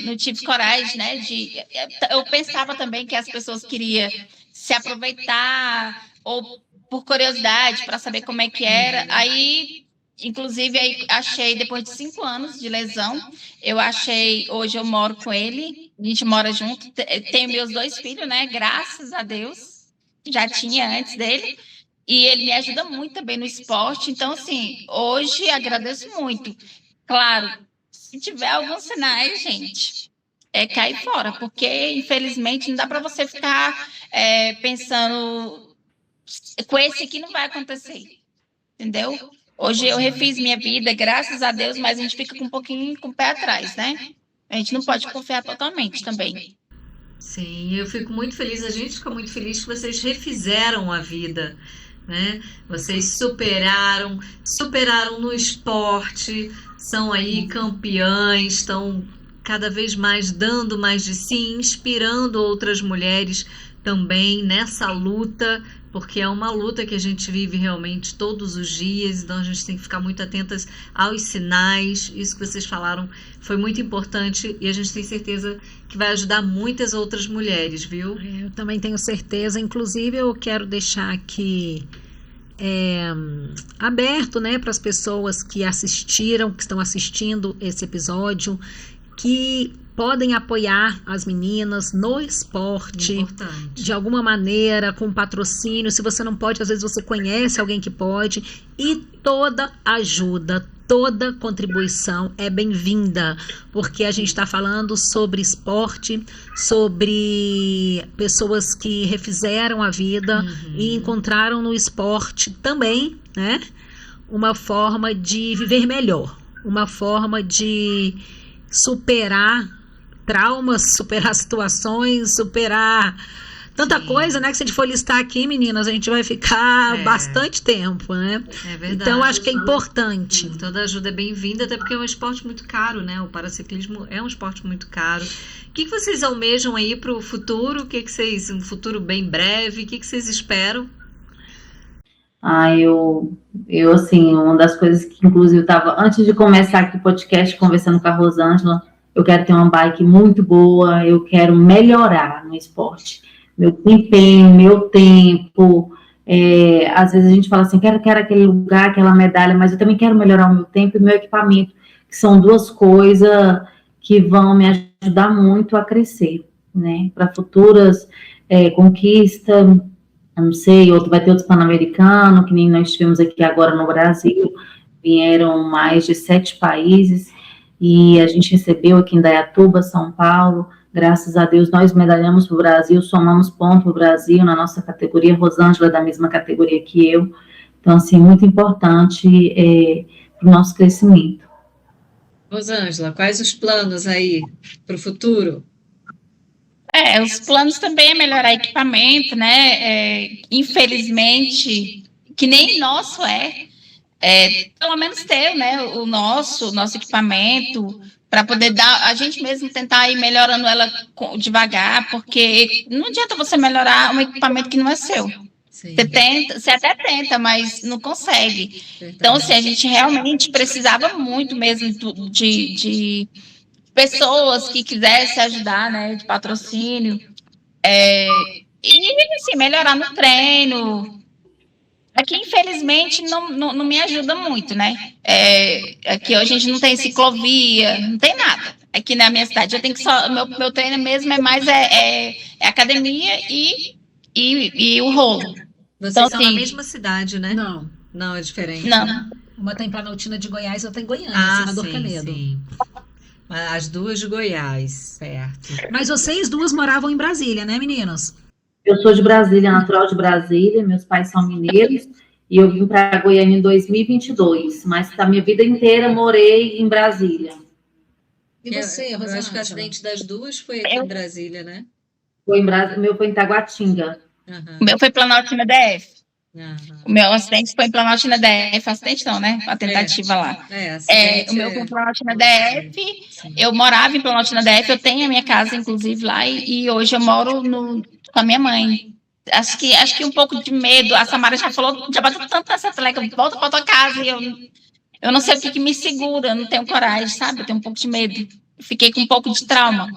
não tive coragem, né? Eu pensava também que as pessoas queriam se aproveitar ou por curiosidade, para saber como é que era. Aí, inclusive, achei, depois de 5 anos de lesão, hoje eu moro com ele, a gente mora junto, tenho meus 2 filhos, né? Graças a Deus, já tinha antes dele, e ele me ajuda muito também no esporte. Então, assim, hoje agradeço muito. Claro, se tiver alguns sinais, gente, cair fora, porque, infelizmente, não dá para você ficar pensando... Com esse aqui não vai acontecer, entendeu? Hoje eu refiz minha vida, graças a Deus, mas a gente fica com um pouquinho com o pé atrás, né? A gente não pode confiar totalmente também. Sim, eu fico muito feliz, a gente fica muito feliz que vocês refizeram a vida, né? Vocês superaram no esporte, são aí campeãs, estão cada vez mais dando mais de si, inspirando outras mulheres também nessa luta, porque é uma luta que a gente vive realmente todos os dias, então a gente tem que ficar muito atentas aos sinais. Isso que vocês falaram foi muito importante e a gente tem certeza que vai ajudar muitas outras mulheres, viu? Eu também tenho certeza. Inclusive, eu quero deixar aqui aberto, né, para as pessoas que estão assistindo esse episódio, que podem apoiar as meninas no esporte. Importante. De alguma maneira, com patrocínio. Se você não pode, às vezes você conhece alguém que pode. E toda ajuda, toda contribuição é bem-vinda, porque a gente está falando sobre esporte, sobre pessoas que refizeram a vida e encontraram no esporte também, né, uma forma de viver melhor, uma forma de superar traumas, superar situações, superar tanta coisa, né? Que se a gente for listar aqui, meninas, a gente vai ficar bastante tempo, né? É verdade. Então, acho que é importante. Toda ajuda é bem-vinda, até porque é um esporte muito caro, né? O paraciclismo é um esporte muito caro. O que vocês almejam aí para o futuro? Um futuro bem breve, o que vocês esperam? Eu assim, uma das coisas que, inclusive, eu estava, antes de começar aqui o podcast, conversando com a Rosângela, eu quero ter uma bike muito boa, eu quero melhorar no esporte. Meu desempenho, meu tempo. Às vezes a gente fala assim, quero aquele lugar, aquela medalha, mas eu também quero melhorar o meu tempo e meu equipamento, que são 2 coisas que vão me ajudar muito a crescer, né? Para futuras conquistas, eu não sei, vai ter outros Pan-Americanos, que nem nós tivemos aqui agora no Brasil, vieram mais de 7 países, e a gente recebeu aqui em Indaiatuba, São Paulo. Graças a Deus, nós medalhamos para o Brasil, somamos ponto para o Brasil na nossa categoria. Rosângela é da mesma categoria que eu. Então, assim, muito importante o nosso crescimento. Rosângela, quais os planos aí para o futuro? Os planos também é melhorar equipamento, né? Infelizmente, que nem nosso pelo menos ter, né, o nosso equipamento, para poder dar, a gente mesmo tentar ir melhorando ela devagar, porque não adianta você melhorar um equipamento que não é seu. Sim, Você até tenta, mas não consegue. verdade. Então, assim, a gente realmente precisava muito mesmo de pessoas que quisessem ajudar, né, de patrocínio, e assim, melhorar no treino. Aqui, infelizmente, não me ajuda muito, né? Aqui hoje a gente não tem ciclovia, não tem nada. Aqui na minha cidade eu tenho que só. Meu treino mesmo é mais academia e o rolo. Vocês Então, são na assim, mesma cidade, né? Não. Não, é diferente. não. Uma tá em Planaltina de Goiás e outra em Goiânia, Ah, senador sim, Canedo. sim. As duas de Goiás, certo. Mas vocês duas moravam em Brasília, né, meninas? Eu sou de Brasília, natural de Brasília, meus pais são mineiros, e eu vim para Goiânia em 2022, mas a minha vida inteira morei em Brasília. E você, Eu acho que o Rosângela? acidente das duas foi aqui em Brasília, né? O meu foi em Taguatinga. Aham, O meu foi Planaltina DF. aham. O meu acidente foi em Planaltina DF. Acidente não, né? A tentativa lá. Acidente O meu foi em Planaltina Sim. DF. Eu morava em Planaltina DF, eu tenho a minha casa, inclusive, lá, e hoje eu moro com a minha mãe. Acho que um pouco de medo. A Samara já falou, já bateu tanto nessa teleca, volta para tua casa, e eu não sei o que me segura, eu não tenho coragem, sabe? Eu tenho um pouco de medo. Eu fiquei com um pouco de trauma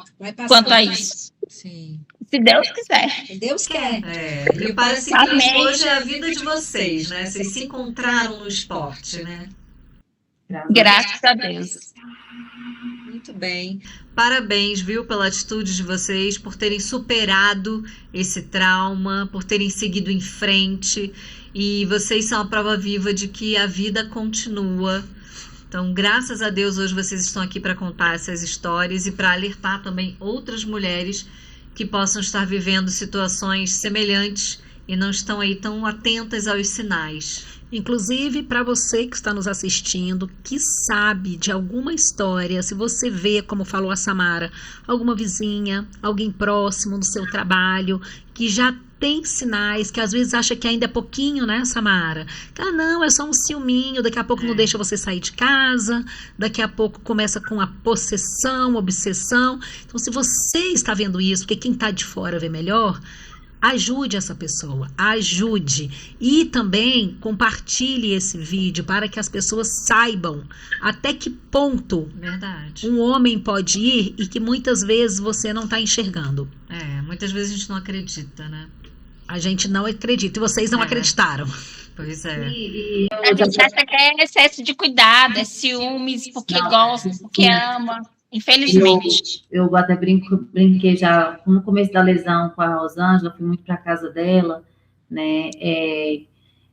quanto a isso. Sim. Se Deus quiser. Se Deus quer. E parece que Amém. hoje é a vida de vocês, né? Vocês se encontraram no esporte, né? Graças a Deus. Muito bem. Parabéns, viu, pela atitude de vocês, por terem superado esse trauma, por terem seguido em frente. E vocês são a prova viva de que a vida continua. Então, graças a Deus, hoje vocês estão aqui para contar essas histórias e para alertar também outras mulheres que possam estar vivendo situações semelhantes e não estão aí tão atentas aos sinais. Inclusive, para você que está nos assistindo, que sabe de alguma história, se você vê, como falou a Samara, alguma vizinha, alguém próximo no seu trabalho, que já tem sinais, que às vezes acha que ainda é pouquinho, né, Samara? Não, é só um ciúminho, daqui a pouco não deixa você sair de casa, daqui a pouco começa com a possessão, obsessão. Então, se você está vendo isso, porque quem está de fora vê melhor, ajude essa pessoa, ajude. E também compartilhe esse vídeo para que as pessoas saibam até que ponto Verdade. um homem pode ir e que muitas vezes você não está enxergando. Muitas vezes a gente não acredita, né? A gente não acredita e vocês não acreditaram. Pois é. A gente acha que é excesso de cuidado, é ciúmes, porque gosta, porque ama. Infelizmente. Eu até brinquei já no começo da lesão com a Rosângela, fui muito para casa dela, né? E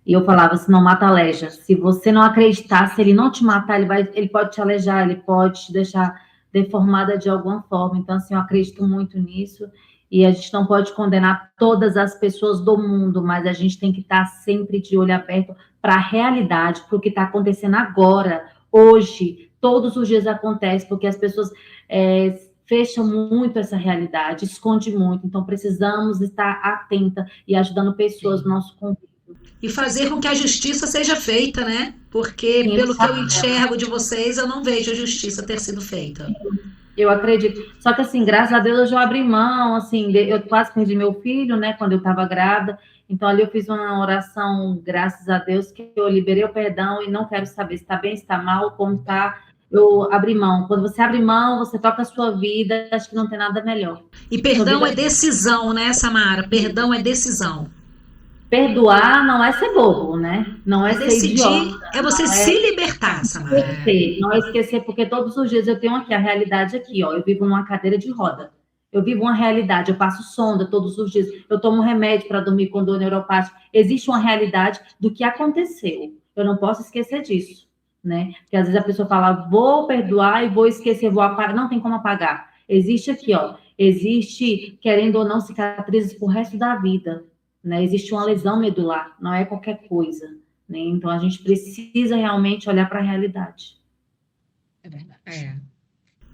eu falava assim, não mata aleja. Se você não acreditar, se ele não te matar, ele pode te alejar, ele pode te deixar deformada de alguma forma. Então, assim, eu acredito muito nisso. E a gente não pode condenar todas as pessoas do mundo, mas a gente tem que estar sempre de olho aberto para a realidade, para o que está acontecendo agora, hoje. Todos os dias acontece, porque as pessoas fecham muito essa realidade, esconde muito. Então, precisamos estar atenta e ajudando pessoas no nosso convívio. E fazer com que a justiça seja feita, né? Porque, pelo que eu enxergo de vocês, eu não vejo a justiça ter sido feita. Eu acredito. Só que, assim, graças a Deus, eu já abri mão, assim, eu quase perdi meu filho, né, quando eu estava grávida. Então, ali eu fiz uma oração, graças a Deus, que eu liberei o perdão e não quero saber se está bem, se está mal, como está. Eu abri mão. Quando você abre mão, você toca a sua vida, acho que não tem nada melhor. E perdão é decisão, né, Samara? Perdão é decisão. Perdoar não é ser bobo, né? Não é ser decidir, idiota. é você se libertar, Samara. Não é esquecer, porque todos os dias eu tenho aqui a realidade aqui, ó. Eu vivo numa cadeira de roda. Eu vivo uma realidade, eu passo sonda todos os dias. Eu tomo remédio para dormir com dor neuropática. Existe uma realidade do que aconteceu. Eu não posso esquecer disso, né? Porque às vezes a pessoa fala, vou perdoar e vou esquecer, vou apagar. Não tem como apagar. Existe aqui, ó. Existe, querendo ou não, cicatrizes pro resto da vida, né? Existe uma lesão medular, não é qualquer coisa, né? Então, a gente precisa realmente olhar para a realidade. É verdade.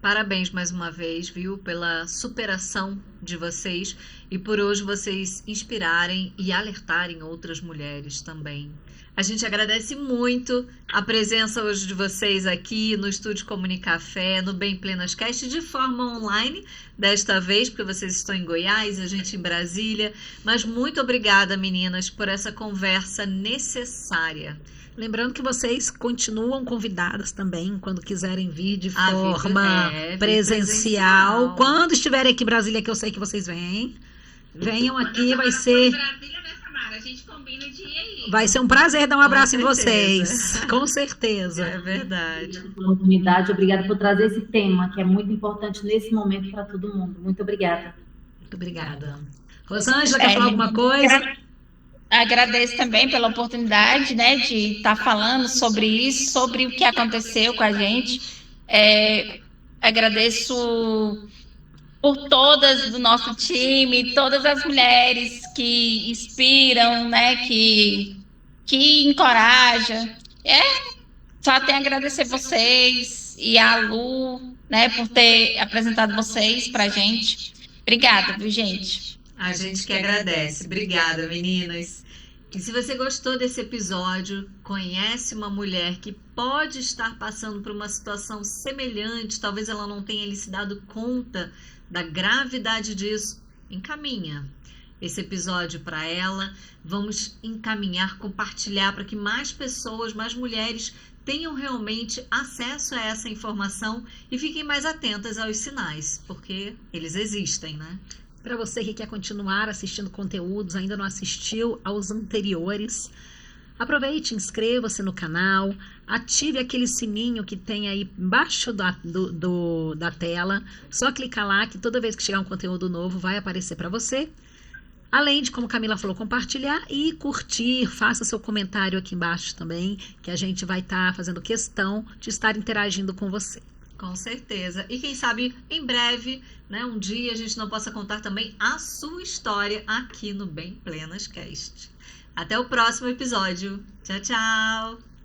Parabéns mais uma vez, viu, pela superação de vocês e por hoje vocês inspirarem e alertarem outras mulheres também. A gente agradece muito a presença hoje de vocês aqui no Estúdio Comunicafé, no Bem Plenas Cast, de forma online, desta vez, porque vocês estão em Goiás, a gente em Brasília. Mas muito obrigada, meninas, por essa conversa necessária. Lembrando que vocês continuam convidadas também, quando quiserem vir de forma presencial. Quando estiverem aqui em Brasília, que eu sei que vocês vêm, venham aqui, vai ser... A gente combina de ir aí. Vai ser um prazer dar um abraço em vocês, com certeza. É verdade. Obrigada pela oportunidade, obrigada por trazer esse tema, que é muito importante nesse momento para todo mundo. Muito obrigada. Muito obrigada. Rosângela, quer falar alguma coisa? Agradeço também pela oportunidade, né, de estar falando sobre isso, sobre o que aconteceu com a gente. Agradeço por todas do nosso time, todas as mulheres que inspiram, né, que encorajam. Só tenho a agradecer vocês e a Lu, né, por ter apresentado vocês para a gente. Obrigada, viu, gente? A gente que agradece. Obrigada, meninas. E se você gostou desse episódio, conhece uma mulher que pode estar passando por uma situação semelhante, talvez ela não tenha se dado conta da gravidade disso, encaminha esse episódio para ela. Vamos encaminhar, compartilhar para que mais pessoas, mais mulheres tenham realmente acesso a essa informação e fiquem mais atentas aos sinais, porque eles existem, né? Para você que quer continuar assistindo conteúdos, ainda não assistiu aos anteriores, aproveite, inscreva-se no canal, ative aquele sininho que tem aí embaixo da tela. Só clicar lá que toda vez que chegar um conteúdo novo vai aparecer para você. Além de, como Camila falou, compartilhar e curtir, faça seu comentário aqui embaixo também, que a gente vai estar fazendo questão de estar interagindo com você. Com certeza. E quem sabe, em breve, né, um dia a gente não possa contar também a sua história aqui no Bem Plenas Cast. Até o próximo episódio. Tchau, tchau!